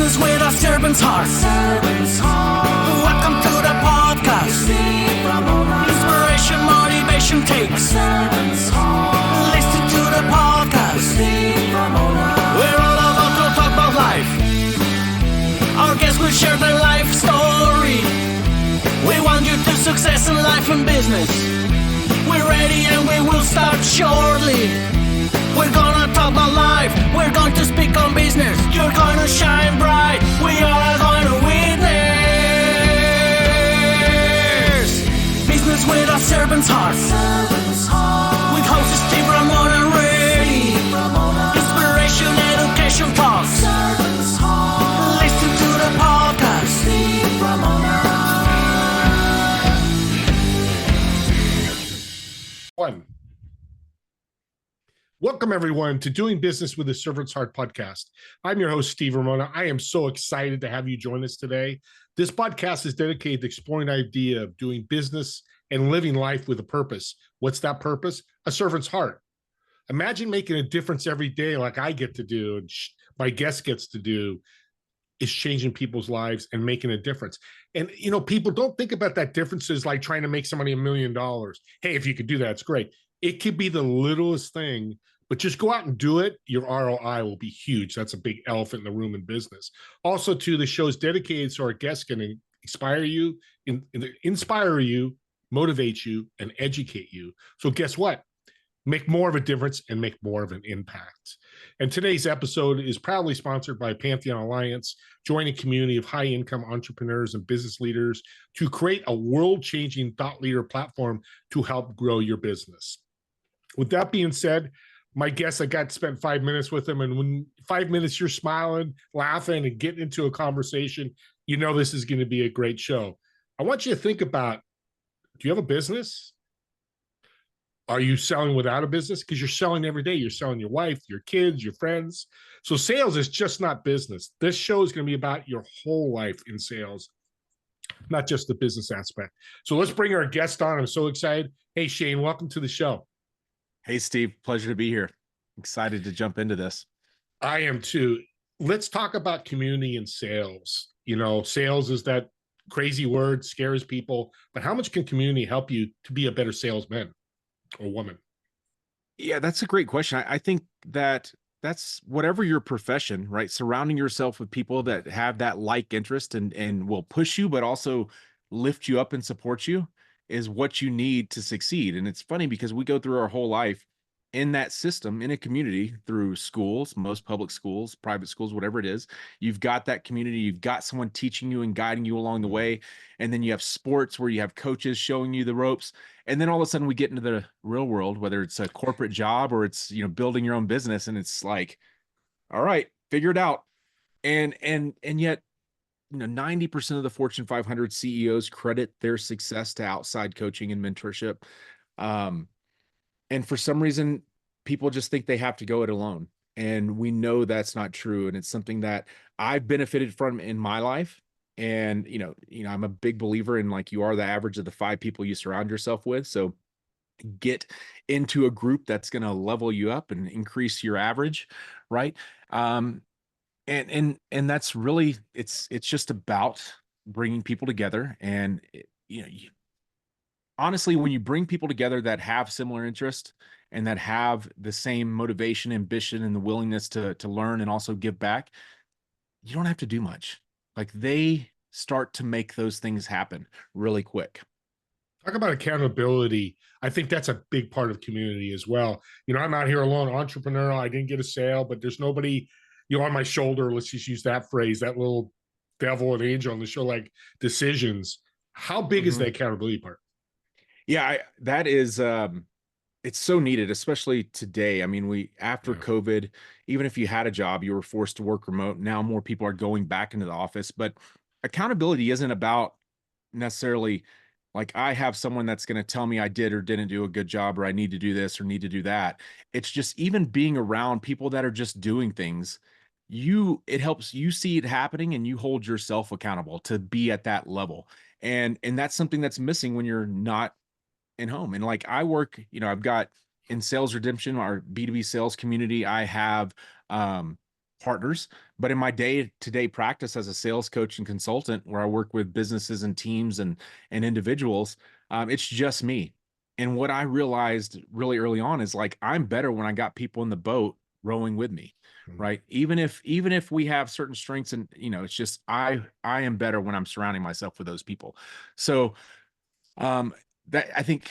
Business with a servant's heart. Welcome to the podcast. Inspiration, motivation takes. Listen to the podcast. We're all about to talk about life. Our guests will share their life story. We want you to success in life and business. We're ready and we will start shortly. We're gonna talk about life. We're going to speak on business. You're gonna shine bright. We are going to witness. Business with a servant's heart. With hosts Steve, Ramona, and Ray. Inspiration, education talks. Listen to the podcast. Welcome, everyone, to Doing Business with a Servant's Heart podcast. I'm your host, Steve Ramona. I am so excited to have you join us today. This podcast is dedicated to exploring the idea of doing business and living life with a purpose. What's that purpose? A servant's heart. Imagine making a difference every day like I get to do and my guest gets to do, is changing people's lives and making a difference. And, you know, people don't think about that difference as like trying to make somebody $1 million. Hey, if you could do that, it's great. It could be the littlest thing, but just go out and do it. Your ROI will be huge. That's a big elephant in the room in business. Also, too, the show is dedicated so our guests can inspire you, motivate you, and educate you. So guess what? Make more of a difference and make more of an impact. And today's episode is proudly sponsored by Pantheon Alliance, joining a community of high-income entrepreneurs and business leaders to create a world-changing thought leader platform to help grow your business. With that being said, my guest, I got to spend 5 minutes with him, and when 5 minutes you're smiling, laughing, and getting into a conversation, you know this is going to be a great show. I want you to think about, do you have a business? Are you selling without a business? Because you're selling every day. You're selling your wife, your kids, your friends. So sales is just not business. This show is going to be about your whole life in sales, not just the business aspect. So let's bring our guest on. I'm so excited. Hey, Shane, welcome to the show. Hey, Steve, pleasure to be here. Excited to jump into this. I am too. Let's talk about community and sales. You know, sales is that crazy word, scares people, but how much can community help you to be a better salesman or woman? Yeah, that's a great question. I think that's whatever your profession, right? Surrounding yourself with people that have that like interest and will push you, but also lift you up and support you is what you need to succeed. And it's funny because we go through our whole life in that system, in a community, through schools, most public schools, private schools, whatever it is. You've got that community, you've got someone teaching you and guiding you along the way. And then you have sports where you have coaches showing you the ropes. And then all of a sudden we get into the real world, whether it's a corporate job or it's, you know, building your own business. And it's like, all right, figure it out. And yet, you know, 90% of the Fortune 500 CEOs credit their success to outside coaching and mentorship. And for some reason, people just think they have to go it alone. And we know that's not true. And it's something that I've benefited from in my life. And, you know, I'm a big believer in, like, you are the average of the 5 people you surround yourself with. So get into a group that's going to level you up and increase your average. Right. And that's really, it's just about bringing people together. And, honestly, when you bring people together that have similar interests and that have the same motivation, ambition, and the willingness to learn and also give back, you don't have to do much. Like, they start to make those things happen really quick. Talk about accountability. I think that's a big part of community as well. You know, I'm out here alone, entrepreneurial. I didn't get a sale, but there's nobody, you know, on my shoulder. Let's just use that phrase, that little devil and angel on the show, like decisions. How big is the accountability part? Yeah, that is, it's so needed, especially today. I mean, after COVID, even if you had a job, you were forced to work remote. Now more people are going back into the office, but accountability isn't about necessarily like, I have someone that's going to tell me I did or didn't do a good job, or I need to do this or need to do that. It's just even being around people that are just doing things. It helps you see it happening and you hold yourself accountable to be at that level. And that's something that's missing when you're not in home. And like, I work, I've got in Sales Redemption, our B2B sales community, I have partners, but in my day-to-day practice as a sales coach and consultant, where I work with businesses and teams and individuals, it's just me. And what I realized really early on is like, I'm better when I got people in the boat rowing with me, right? Even if we have certain strengths, and it's just I am better when I'm surrounding myself with those people. So that, I think,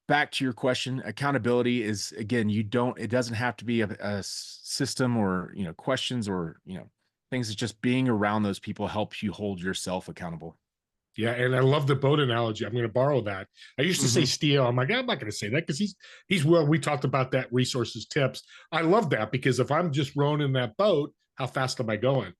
back to your question, accountability is, again, it doesn't have to be a system or questions or things. It's just being around those people helps you hold yourself accountable. Yeah, and I love the boat analogy. I'm going to borrow that. I used to say steal. I'm like, I'm not going to say that because he's well. We talked about that resources tips. I love that because if I'm just rowing in that boat, how fast am I going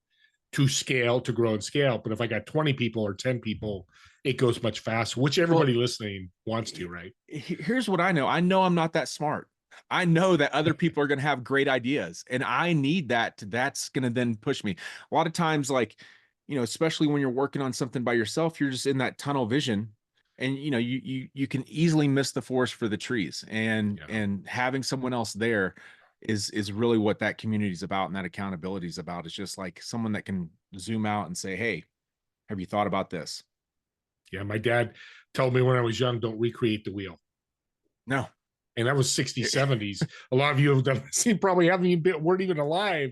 to scale, to grow and scale? But if I got 20 people or 10 people, it goes much faster, which everybody listening wants to, right? Here's what I know. I know I'm not that smart. I know that other people are going to have great ideas, and I need that. That's going to then push me. A lot of times, like, especially when you're working on something by yourself, you're just in that tunnel vision, and you can easily miss the forest for the trees. And having someone else there is really what that community is about, and that accountability is about. It's just like someone that can zoom out and say, "Hey, have you thought about this?" Yeah, my dad told me when I was young, don't recreate the wheel. No. And that was 60s, 70s. A lot of you probably haven't even weren't even alive.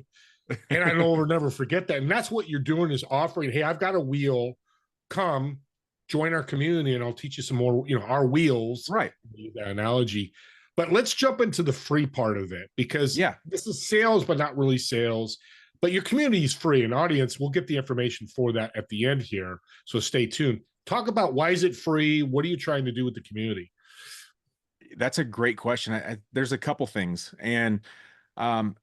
And I will never forget that. And that's what you're doing, is offering, hey, I've got a wheel. Come join our community and I'll teach you some more, our wheels. Right. That analogy. But let's jump into the free part of it, because this is sales, but not really sales. But your community is free, and audience, we'll get the information for that at the end here. So stay tuned. Talk about, why is it free? What are you trying to do with the community? That's a great question. There's a couple things. And as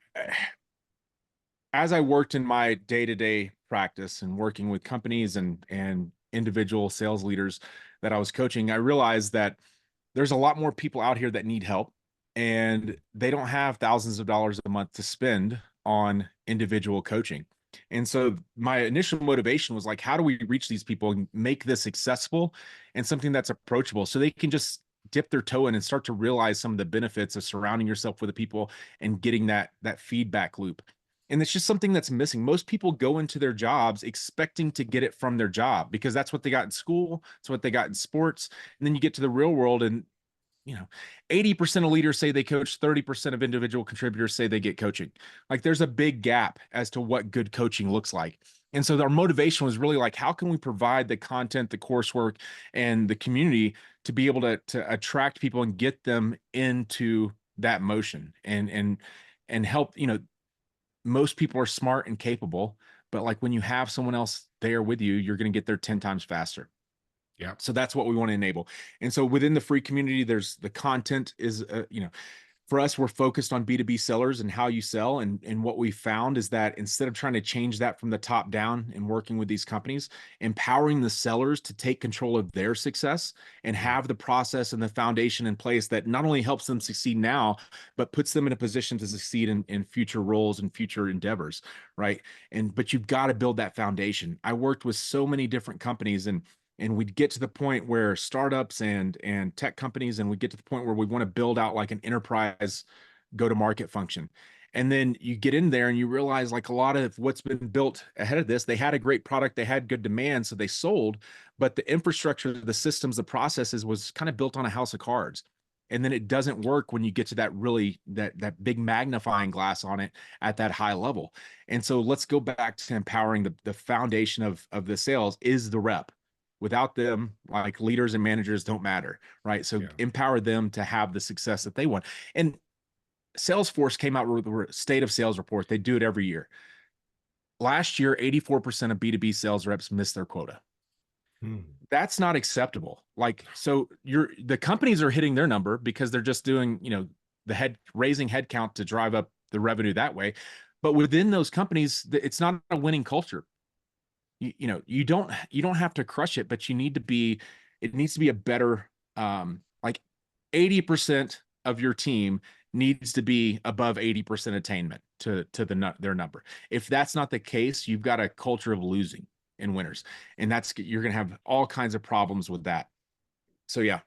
I worked in my day-to-day practice and working with companies and individual sales leaders that I was coaching, I realized that there's a lot more people out here that need help, and they don't have thousands of dollars a month to spend on individual coaching. And so my initial motivation was like, how do we reach these people and make this accessible and something that's approachable, so they can just dip their toe in and start to realize some of the benefits of surrounding yourself with the people and getting that feedback loop. And it's just something that's missing. Most people go into their jobs expecting to get it from their job because that's what they got in school. It's what they got in sports. And then you get to the real world, and 80% of leaders say they coach, 30% of individual contributors say they get coaching. Like, there's a big gap as to what good coaching looks like. And so our motivation was really like, how can we provide the content, the coursework, and the community to be able to attract people and get them into that motion and help. Most people are smart and capable, but like, when you have someone else there with you, you're going to get there 10 times faster. Yeah. So that's what we want to enable. And so within the free community, there's the content is, for us, we're focused on B2B sellers and how you sell. And what we found is that instead of trying to change that from the top down and working with these companies, empowering the sellers to take control of their success and have the process and the foundation in place that not only helps them succeed now, but puts them in a position to succeed in future roles and future endeavors. Right. But you've got to build that foundation. I worked with so many different companies, and we'd get to the point where startups and tech companies, and we get to the point where we want to build out like an enterprise go-to-market function. And then you get in there and you realize, like, a lot of what's been built ahead of this, they had a great product, they had good demand, so they sold, but the infrastructure, the systems, the processes was kind of built on a house of cards. And then it doesn't work when you get to that really that big magnifying glass on it at that high level. And so let's go back to empowering the foundation of the sales is the rep. Without them, like, leaders and managers don't matter, right? So empower them to have the success that they want. And Salesforce came out with a state of sales report. They do it every year. Last year, 84% of B2B sales reps missed their quota. That's not acceptable. Like, so the companies are hitting their number because they're just doing, raising headcount to drive up the revenue that way. But within those companies, it's not a winning culture. You don't have to crush it, but it needs to be a better, like, 80% of your team needs to be above 80% attainment to their number. If that's not the case, you've got a culture of losing and winners, and you're going to have all kinds of problems with that. So, yeah.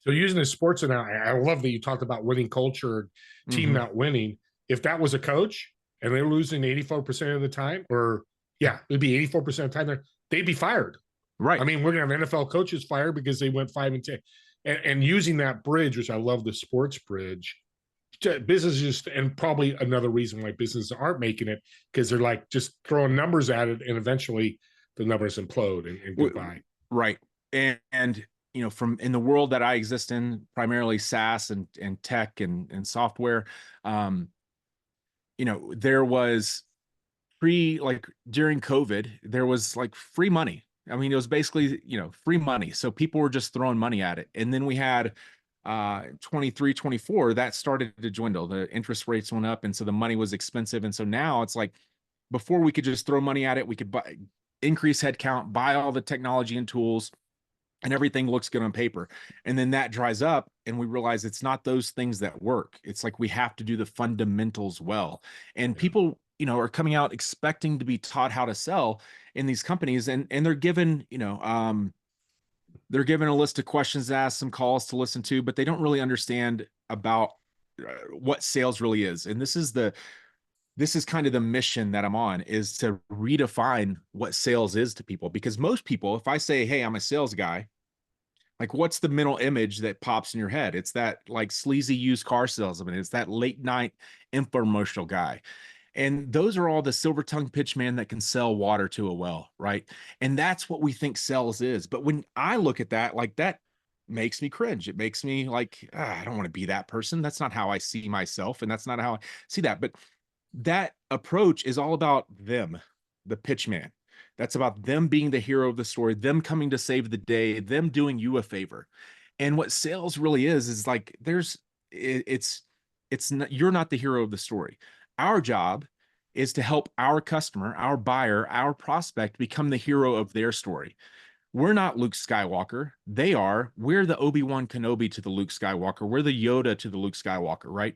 So using a sports analogy, I love that you talked about winning culture, team not winning. If that was a coach and they're losing 84% of the time, or yeah, it'd be 84% of the time, they'd be fired. Right. I mean, we're gonna have NFL coaches fired because they went 5-10. And using that bridge, which I love, the sports bridge, to businesses, and probably another reason why businesses aren't making it, because they're like just throwing numbers at it, and eventually the numbers implode and goodbye. Right. And from in the world that I exist in, primarily SaaS and tech and software, there was during COVID, there was like free money. I mean, it was basically, free money. So people were just throwing money at it. And then we had 23, 24, that started to dwindle. The interest rates went up. And so the money was expensive. And so now it's like, before we could just throw money at it, we could increase headcount, buy all the technology and tools, and everything looks good on paper. And then that dries up and we realize it's not those things that work. It's like we have to do the fundamentals well. And people, are coming out expecting to be taught how to sell in these companies, and they're given, they're given a list of questions to ask, some calls to listen to, but they don't really understand about what sales really is. And this is kind of the mission that I'm on, is to redefine what sales is to people. Because most people, if I say, hey, I'm a sales guy, like, what's the mental image that pops in your head? It's that like sleazy used car salesman. It's that late night infomercial guy. And those are all the silver tongue pitch man that can sell water to a well, right? And that's what we think sales is. But when I look at that, like, that makes me cringe. It makes me like, I don't want to be that person. That's not how I see myself. And that's not how I see that. But that approach is all about them, the pitch man. That's about them being the hero of the story, them coming to save the day, them doing you a favor. And what sales really is like, it's not, you're not the hero of the story. Our job is to help our customer, our buyer, our prospect become the hero of their story. We're not Luke Skywalker. They are. We're the Obi-Wan Kenobi to the Luke Skywalker. We're the Yoda to the Luke Skywalker, right?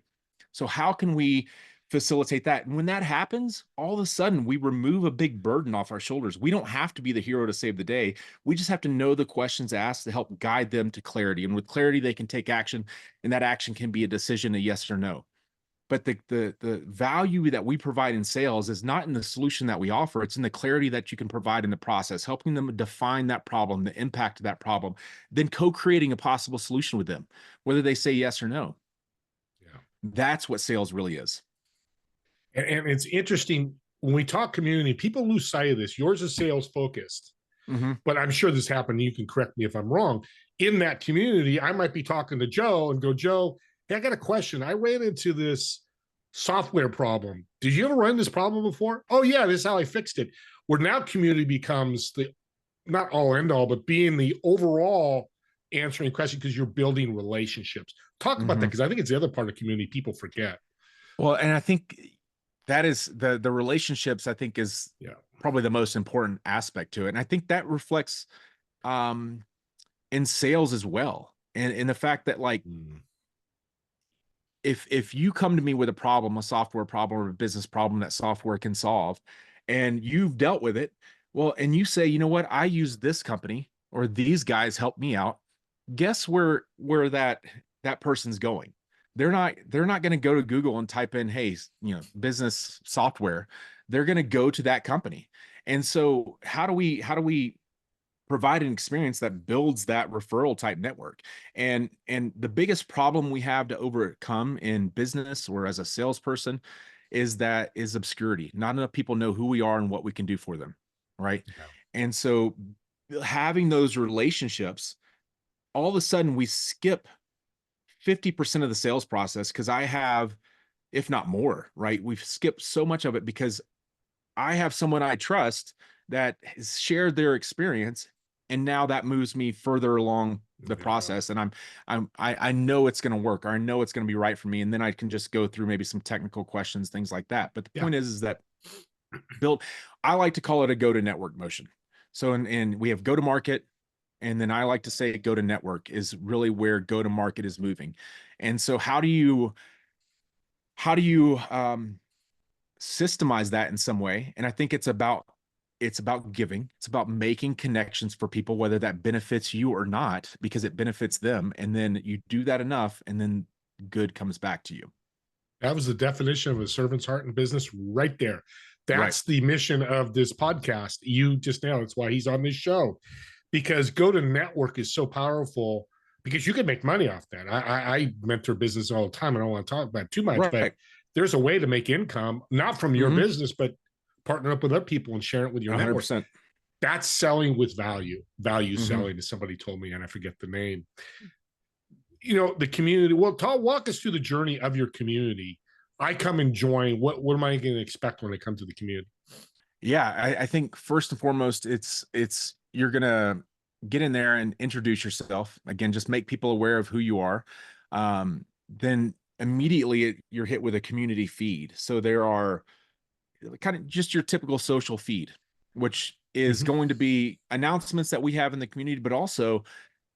So how can we facilitate that? And when that happens, all of a sudden we remove a big burden off our shoulders. We don't have to be the hero to save the day. We just have to know the questions asked to help guide them to clarity. And with clarity, they can take action, and that action can be a decision, a yes or no. But the value that we provide in sales is not in the solution that we offer. It's in the clarity that you can provide in the process, helping them define that problem, the impact of that problem, then co-creating a possible solution with them, whether they say yes or no. Yeah. That's what sales really is. And it's interesting, when we talk community, people lose sight of this. Yours is sales focused, but I'm sure this happened. You can correct me if I'm wrong. In that community, I might be talking to Joe and go, Joe, hey, I got a question. I ran into this software problem. Did you ever run this problem before? Oh yeah, this is how I fixed it. Where now community becomes the, not all end all, but being the overall answering question, because you're building relationships. Talk about that, because I think it's the other part of community people forget. Well, and I think that is the relationships, I think, is probably the most important aspect to it. And I think that reflects in sales as well. And in the fact that, like, if you come to me with a problem, a software problem or a business problem that software can solve, and you've dealt with it, well, and you say, you know what, I use this company or these guys help me out. Guess where that person's going? They're not going to go to Google and type in, hey, business software. They're going to go to that company. And so how do we provide an experience that builds that referral type network? And the biggest problem we have to overcome in business or as a salesperson is obscurity. Not enough people know who we are and what we can do for them, right? Yeah. And so having those relationships, all of a sudden we skip 50% of the sales process, because I have, if not more, right? We've skipped so much of it because I have someone I trust that has shared their experience, and now that moves me further along the process, and I know it's going to work, or I know it's going to be right for me, and then I can just go through maybe some technical questions, things like that. But the point is that I like to call it a go-to-network motion. So, and we have go-to-market, and then I like to say go-to-network is really where go-to-market is moving. And so how do you systemize that in some way? And I think it's about giving. It's about making connections for people, whether that benefits you or not, because it benefits them. And then you do that enough, and then good comes back to you. That was the definition of a servant's heart in business right there. Right. That's the mission of this podcast. You just now, that's why he's on this show, because go to network is so powerful because you can make money off that. I mentor business all the time. I don't want to talk about it too much, but Right. there's a way to make income, not from your Mhm. business, but partner up with other people and share it with your network. 100%. That's selling with value. Value Mhm. selling, as somebody told me, and I forget the name. You know, the community. Well, walk us through the journey of your community. I come and join. What am I going to expect when I come to the community? Yeah, I think first and foremost, it's you're gonna get in there and introduce yourself. Again, just make people aware of who you are. Then immediately you're hit with a community feed. So there are kind of just your typical social feed, which is Mhm. going to be announcements that we have in the community, but also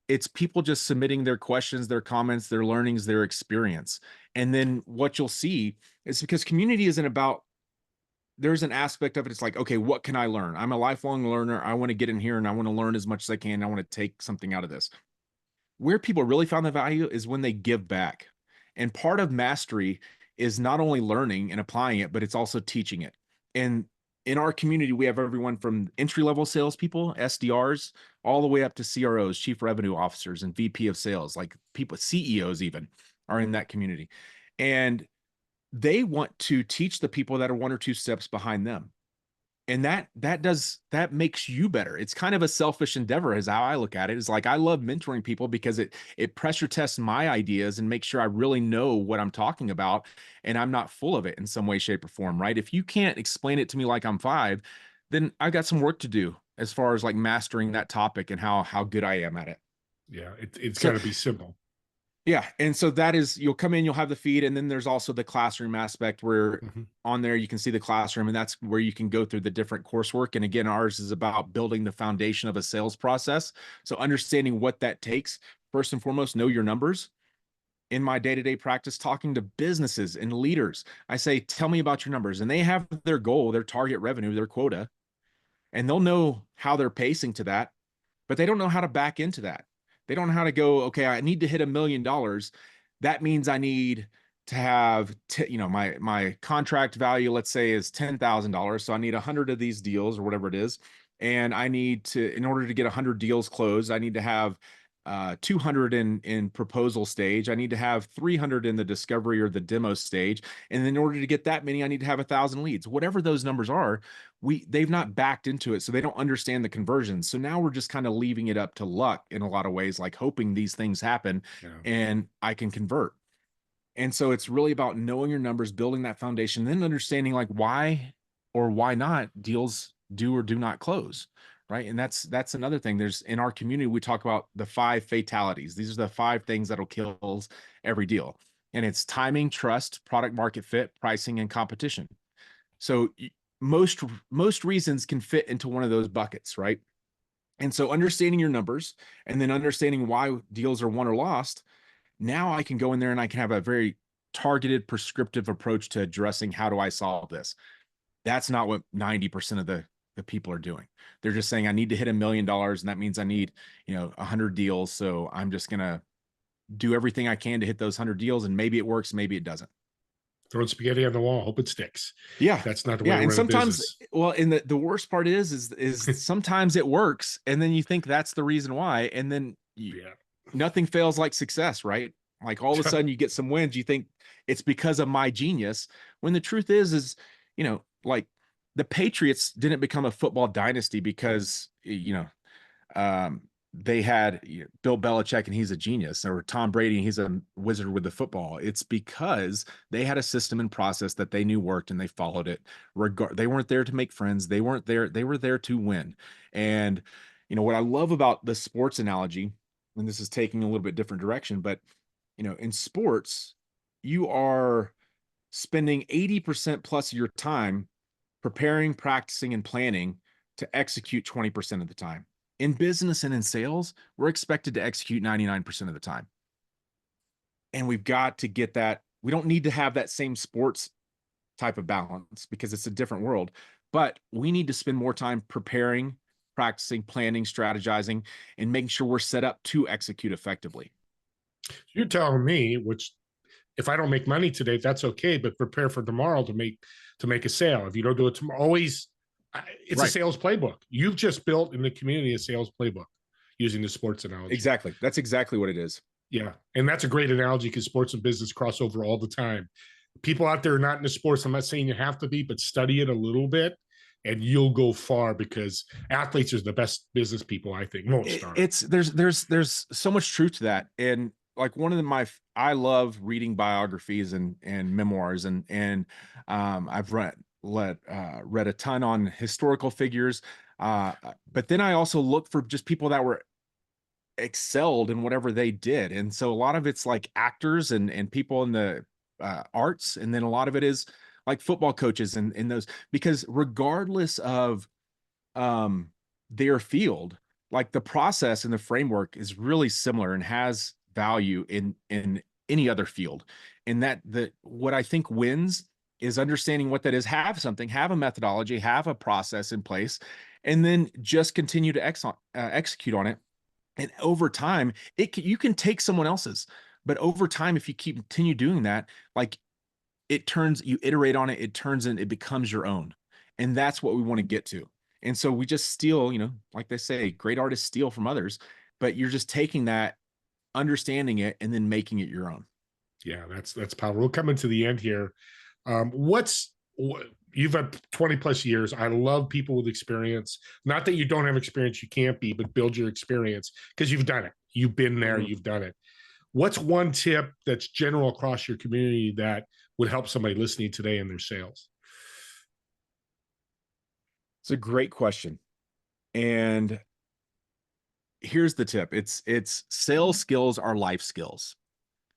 it's people just submitting their questions, their comments, their learnings, their experience. And then what you'll see is, because community isn't about, there's an aspect of it. It's like, okay, what can I learn? I'm a lifelong learner. I want to get in here and I want to learn as much as I can. I want to take something out of this. Where people really found the value is when they give back. And part of mastery is not only learning and applying it, but it's also teaching it. And in our community, we have everyone from entry-level salespeople, SDRs, all the way up to CROs, chief revenue officers, and VP of sales, like people, CEOs even are in that community. And they want to teach the people that are one or two steps behind them. And that makes you better. It's kind of a selfish endeavor, is how I look at it. It's like, I love mentoring people because it pressure tests my ideas and makes sure I really know what I'm talking about and I'm not full of it in some way, shape, or form, right? If you can't explain it to me like I'm five, then I've got some work to do as far as like mastering that topic and how good I am at it. Yeah, it's So got to be simple. yeah, and so that is, you'll come in, you'll have the feed, and then there's also the classroom aspect where Mhm. on there you can see the classroom, and that's where you can go through the different coursework. And again, ours is about building the foundation of a sales process. So understanding what that takes, first and foremost, know your numbers. In my day-to-day practice, talking to businesses and leaders, I say, tell me about your numbers. And they have their goal, their target revenue, their quota, and they'll know how they're pacing to that, but they don't know how to back into that. They don't know how to go, okay, I need to hit $1 million. That means I need to have, my contract value, let's say, is $10,000. So I need 100 of these deals or whatever it is. And I need to, in order to get 100 deals closed, I need to have 200 in proposal stage. I need to have 300 in the discovery or the demo stage. And in order to get that many, I need to have 1,000 leads. Whatever those numbers are, they've not backed into it, so they don't understand the conversions. So now we're just kind of leaving it up to luck in a lot of ways, like hoping these things happen Yeah. and I can convert. And so it's really about knowing your numbers, building that foundation, then understanding like why or why not deals do or do not close. Right. And that's another thing. There's, in our community, we talk about the 5 fatalities. These are the 5 things that'll kill every deal. And it's timing, trust, product market fit, pricing, and competition. So most reasons can fit into one of those buckets, right? And so understanding your numbers and then understanding why deals are won or lost, now I can go in there and I can have a very targeted, prescriptive approach to addressing, how do I solve this? That's not what 90% of the people are doing. They're just saying, I need to hit $1 million, and that means I need, 100 deals. So I'm just gonna do everything I can to hit those 100 deals, and maybe it works, maybe it doesn't. Throwing spaghetti on the wall, hope it sticks. Yeah. That's not the way Yeah. to And run a sometimes, business. well, and the worst part is sometimes it works. And then you think that's the reason why. And then Yeah. nothing fails like success, right? Like all of a sudden you get some wins. You think it's because of my genius. When the truth is, like the Patriots didn't become a football dynasty because, they had Bill Belichick and he's a genius, or Tom Brady and he's a wizard with the football. It's because they had a system and process that they knew worked and they followed it. They weren't there to make friends. They weren't there. They were there to win. And what I love about the sports analogy, and this is taking a little bit different direction, but in sports, you are spending 80% plus of your time preparing, practicing, and planning to execute 20% of the time. In business and in sales, we're expected to execute 99% of the time. And we've got to get that. We don't need to have that same sports type of balance because it's a different world, but we need to spend more time preparing, practicing, planning, strategizing, and making sure we're set up to execute effectively. You're telling me, which if I don't make money today, that's okay, but prepare for tomorrow to make a sale. If you don't do it tomorrow, always, it's a sales playbook. You've just built in the community a sales playbook using the sports analogy. Exactly. That's exactly what it is. Yeah. And that's a great analogy because sports and business cross over all the time. People out there are not into sports. I'm not saying you have to be, but study it a little bit and you'll go far, because athletes are the best business people, I think. Most are. There's so much truth to that. And like one of I love reading biographies and memoirs, and I've read a ton on historical figures. But then I also look for just people that were excelled in whatever they did. And so a lot of it's like actors and people in the arts. And then a lot of it is like football coaches and those, because regardless of their field, like the process and the framework is really similar and has value in any other field. And what I think wins is understanding what that is, have a methodology, have a process in place, and then just continue to execute on it. And over time, you can take someone else's, but over time, if you continue doing that, like you iterate on it, it becomes your own. And that's what we want to get to. And so we just steal, like they say, great artists steal from others, but you're just taking that, understanding it, and then making it your own. Yeah, that's powerful. We're coming to the end here. You've had 20 plus years. I love people with experience. Not that you don't have experience, you can't be, but build your experience because you've done it. You've been there, you've done it. What's one tip that's general across your community that would help somebody listening today in their sales? It's a great question. And here's the tip. It's sales skills are life skills.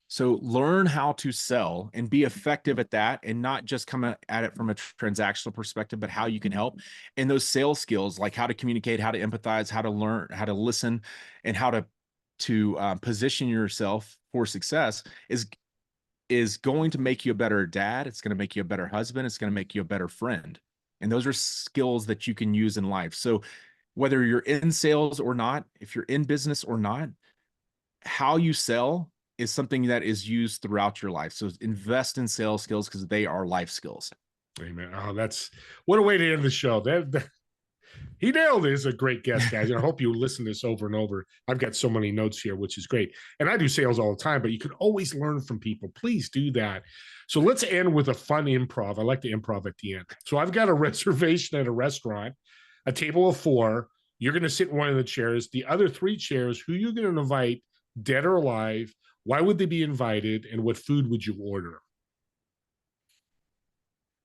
So learn how to sell and be effective at that, and not just come at it from a transactional perspective, but how you can help. And those sales skills, like how to communicate, how to empathize, how to learn, how to listen, and how to position yourself for success is going to make you a better dad. It's going to make you a better husband. It's going to make you a better friend. And those are skills that you can use in life. So whether you're in sales or not, if you're in business or not, how you sell is something that is used throughout your life. So invest in sales skills because they are life skills. Amen. Oh, that's what a way to end the show. He nailed it. He's a great guest, guys. And I hope you listen to this over and over. I've got so many notes here, which is great. And I do sales all the time, but you can always learn from people. Please do that. So let's end with a fun improv. I like the improv at the end. So I've got a reservation at a restaurant, a table of 4. You're going to sit in one of the chairs. The other 3 chairs, who you're going to invite, dead or alive, why would they be invited, and what food would you order?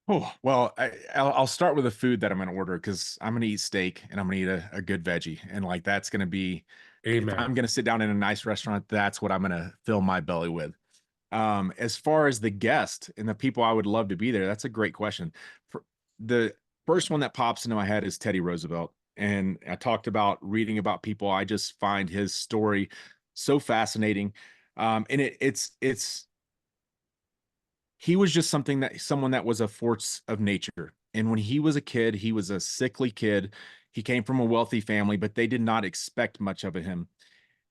Oh, well, I'll start with the food that I'm going to order, because I'm going to eat steak and I'm going to eat a good veggie. And like, that's going to be, Amen. If I'm going to sit down in a nice restaurant, that's what I'm going to fill my belly with. As far as the guest and the people I would love to be there, that's a great question. The first one that pops into my head is Teddy Roosevelt. And I talked about reading about people. I just find his story so fascinating. And he was just someone that was a force of nature. And when he was a kid, he was a sickly kid. He came from a wealthy family, but they did not expect much of him.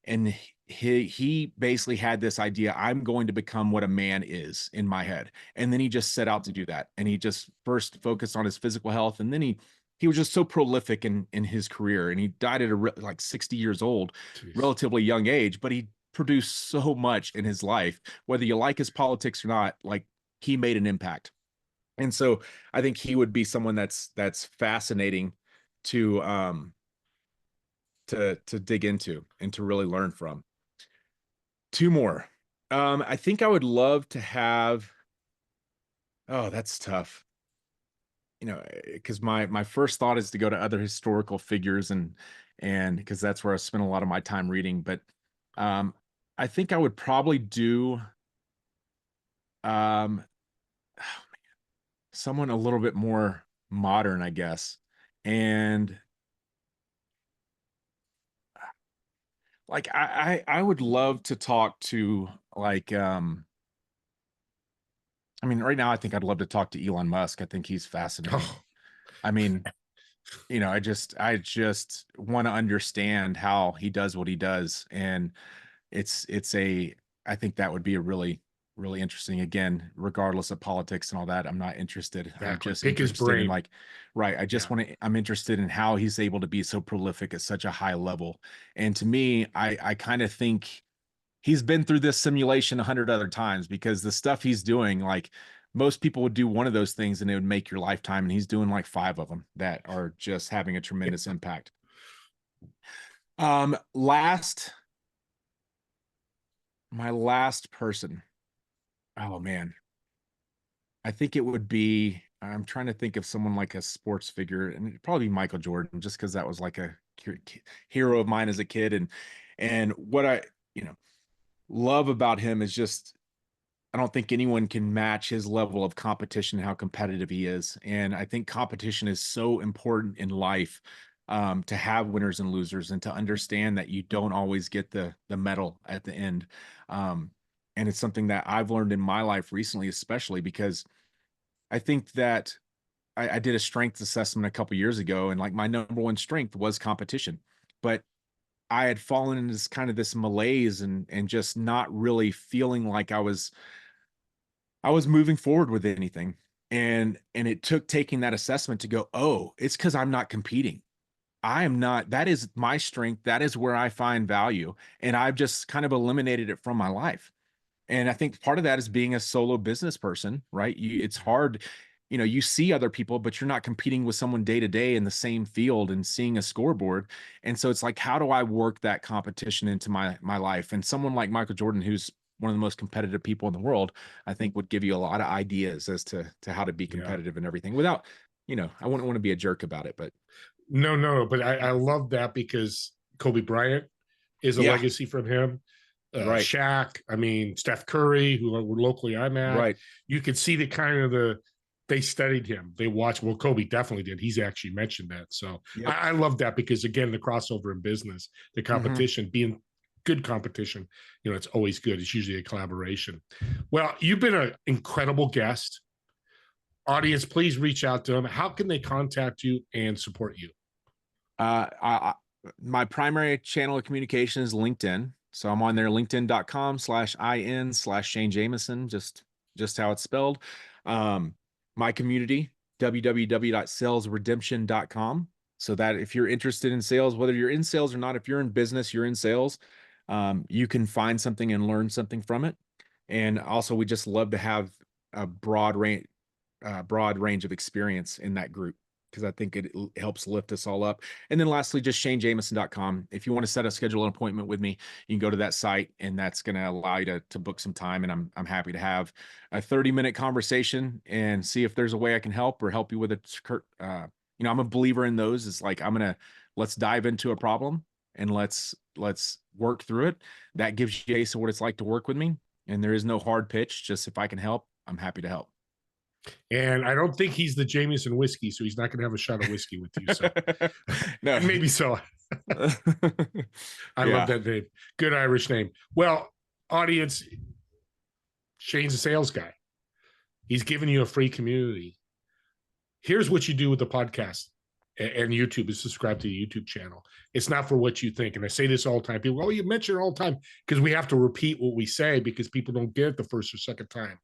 And he basically had this idea, I'm going to become what a man is, in my head. And then he just set out to do that. And he just first focused on his physical health. And then he was just so prolific in his career. And he died at like 60 years old, Jeez. Relatively young age, but he produced so much in his life. Whether you like his politics or not, like, he made an impact. And so I think he would be someone that's fascinating to dig into and to really learn from. 2 more. I think I would love to have, oh, that's tough. Because my first thought is to go to other historical figures and because that's where I spent a lot of my time reading. But I think I would probably do someone a little bit more modern, I guess. And like, I would love to talk to, like, I mean, right now, I think I'd love to talk to Elon Musk. I think he's fascinating. Oh. I mean, I just want to understand how he does what he does. And I think that would be a really, really interesting. Again, regardless of politics and all that, I'm not interested. I'm Exactly. just Pick his interested in brain. like, right. I just Yeah. want to, I'm interested in how he's able to be so prolific at such a high level. And to me, I kind of think he's been through this simulation 100 other times, because the stuff he's doing, like most people would do one of those things and it would make your lifetime. And he's doing like 5 of them that are just having a tremendous impact. Last, my last person. Oh man. I think it would be, I'm trying to think of someone like a sports figure, and it'd probably be Michael Jordan, just because that was like a hero of mine as a kid. And what I, you know, love about him is just, I don't think anyone can match his level of competition, how competitive he is. And I think competition is so important in life, to have winners and losers, and to understand that you don't always get the medal at the end. Um, and it's something that I've learned in my life recently, especially because I think that I did a strength assessment a couple years ago, and like my number one strength was competition, but I had fallen into this kind of this malaise, and just not really feeling like I was moving forward with anything. And it took taking that assessment to go, oh, it's because I'm not competing. I am not, that is my strength. That is where I find value. And I've just kind of eliminated it from my life. And I think part of that is being a solo business person, right? It's hard, you see other people, but you're not competing with someone day to day in the same field and seeing a scoreboard. And so it's like, how do I work that competition into my life? And someone like Michael Jordan, who's one of the most competitive people in the world, I think would give you a lot of ideas as to how to be Yeah. competitive and everything without, I wouldn't want to be a jerk about it, but No, but I love that, because Kobe Bryant is a yeah, legacy from him. right, Shaq, I mean, Steph Curry, who locally I'm at, right. you could see the kind of they studied him. They watched, well, Kobe definitely did. He's actually mentioned that. So Yep. I love that, because again, the crossover in business, the Mhm. competition, being good competition, it's always good. It's usually a collaboration. Well, you've been an incredible guest. Audience, please reach out to them. How can they contact you and support you? My primary channel of communication is LinkedIn. So I'm on there, linkedin.com/in/Shane Jamison, just how it's spelled. My community, www.salesredemption.com. So that if you're interested in sales, whether you're in sales or not, if you're in business, you're in sales, you can find something and learn something from it. And also, we just love to have a broad range of experience in that group, because I think it helps lift us all up. And then lastly, just shanejamison.com. If you want to schedule an appointment with me, you can go to that site, and that's going to allow you to book some time. And I'm happy to have a 30-minute conversation and see if there's a way I can help or help you with it. I'm a believer in those. It's like, let's dive into a problem and let's work through it. That gives Jason what it's like to work with me. And there is no hard pitch. Just if I can help, I'm happy to help. And I don't think he's the Jamison whiskey, so he's not going to have a shot of whiskey with you. So No. maybe so. I love Yeah. that name. Good Irish name. Well, audience, Shane's a sales guy. He's giving you a free community. Here's what you do with the podcast and YouTube is subscribe to the YouTube channel. It's not for what you think. And I say this all the time. People, oh, you mention it all the time, because we have to repeat what we say, because people don't get it the first or second time.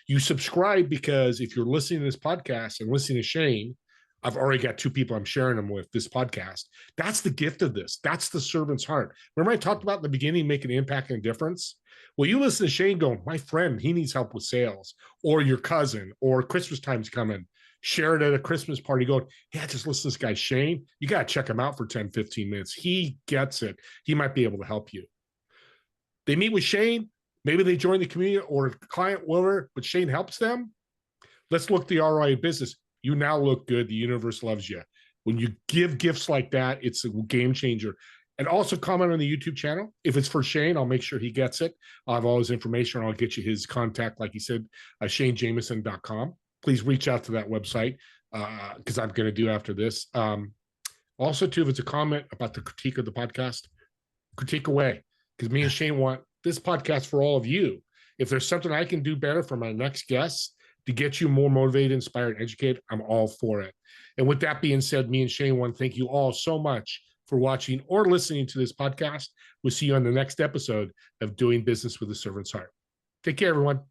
You subscribe because if you're listening to this podcast and listening to Shane, I've already got 2 people I'm sharing them with this podcast. That's the gift of this. That's the servant's heart. Remember I talked about in the beginning, making an impact and a difference? Well, you listen to Shane going, my friend, he needs help with sales, or your cousin, or Christmas time's coming. Share it at a Christmas party going, yeah, just listen to this guy, Shane. You got to check him out for 10, 15 minutes. He gets it. He might be able to help you. They meet with Shane. Maybe they join the community or client, whatever, but Shane helps them. Let's look the ROI of business. You now look good. The universe loves you. When you give gifts like that, it's a game changer. And also comment on the YouTube channel. If it's for Shane, I'll make sure he gets it. I'll have all his information. I'll get you his contact, like he said, shanejamison.com. Please reach out to that website, because I'm going to do after this. Also, too, if it's a comment about the critique of the podcast, critique away, because me and Shane want this podcast for all of you. If there's something I can do better for my next guest to get you more motivated, inspired, and educated, I'm all for it. And with that being said, me and Shane want to thank you all so much for watching or listening to this podcast. We'll see you on the next episode of Doing Business with a Servant's Heart. Take care, everyone.